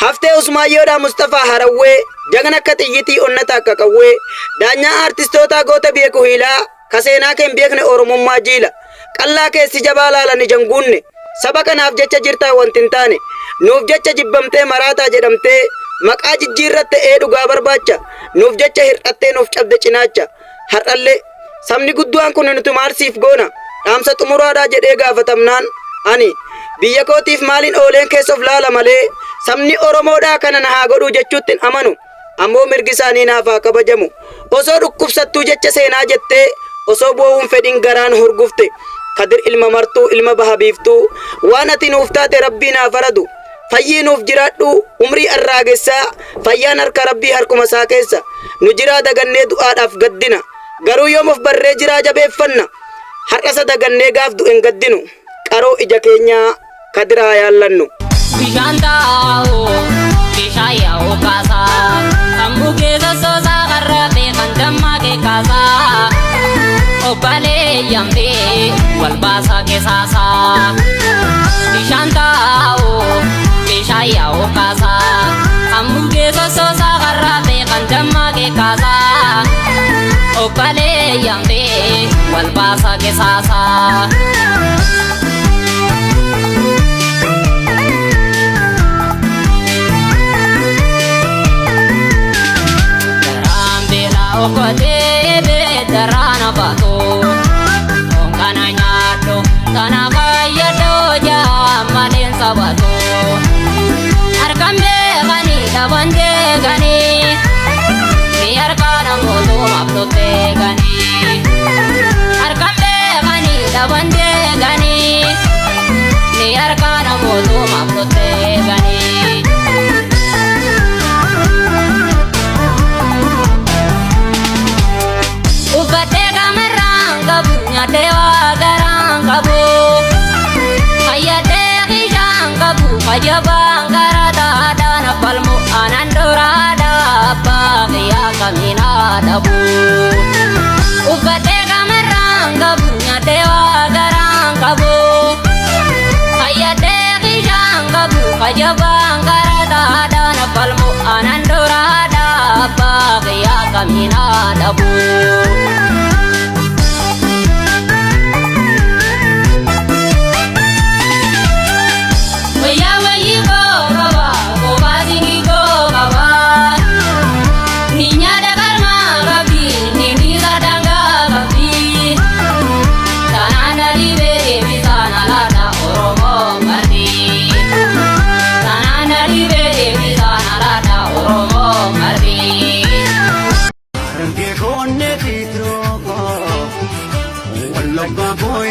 Haftee Usmaayyoodhaa Mustafaa Harawwee jagana akka xiyyitii onnata akka qawwee daanyaa artistoota goota beeku hiilaa kaseenaa keen beekne oromummaa jiila qallaa keessi jabaa laalani janguunne saba kanaaf jecha jirtaa wanti hin taane nuuf jecha jibbamtee maraataa jedhamtee maqaa jijjiirratte dhugaa barbaacha nuuf jecha hir'attee nuuf cabde cinaacha har'allee sabni gudduwaan kun nuti maarsiif goona dhaamsa xumuraadhaa jedhee gaafatamnaan ani biyya kootiif maaliin ooleen keessoof laala malee sabni oromoodhaa kana na haa godhuu jechuutti amanu ammoo mirgi isaanii naaf haa kabajamu osoo dhukkubsattuu jecha seenaa jettee osoo boo'uun fedhin garaan hurgufte kadir ilma martuu ilma baha biiftuu waan ati nuuf taate rabbii naaf aradu fayyii nuuf jiraadhu umrii arraagessaa fayyaan harka rabbii harkuma isaa keessa nu jiraa dagannee du'aadhaaf gaddina garuu yoomuuf barree jiraa jabeeffanna har'asa dagannee gaaf du'en gaddinu qaroo ija keenyaa kadiraa yaallannu Bishantao, bishayao kasa, ambuke sosa garrabe kandama ke kasa, obale yambe walbasa ke sasa. Bishantao, bishayao kasa, ambuke sosa garrabe kandama ke kasa, obale yambe walbasa ke sasa. Okote be darana bato ongana nyado tana kaya doja malen sabato arkambe gani dabande gani ni arkana moto maplote gani arkambe gani dabande gani ni arkana moto maplote gani Dewa garang kabu, ayade kijang kabu, kajabang garada dana palmu anandora daba kaya kamina dabu. Ugate kamerang kabu, dewa garang kabu, ayade kijang kabu, kajabang garada dana palmu anandora daba kaya kamina dabu. Boy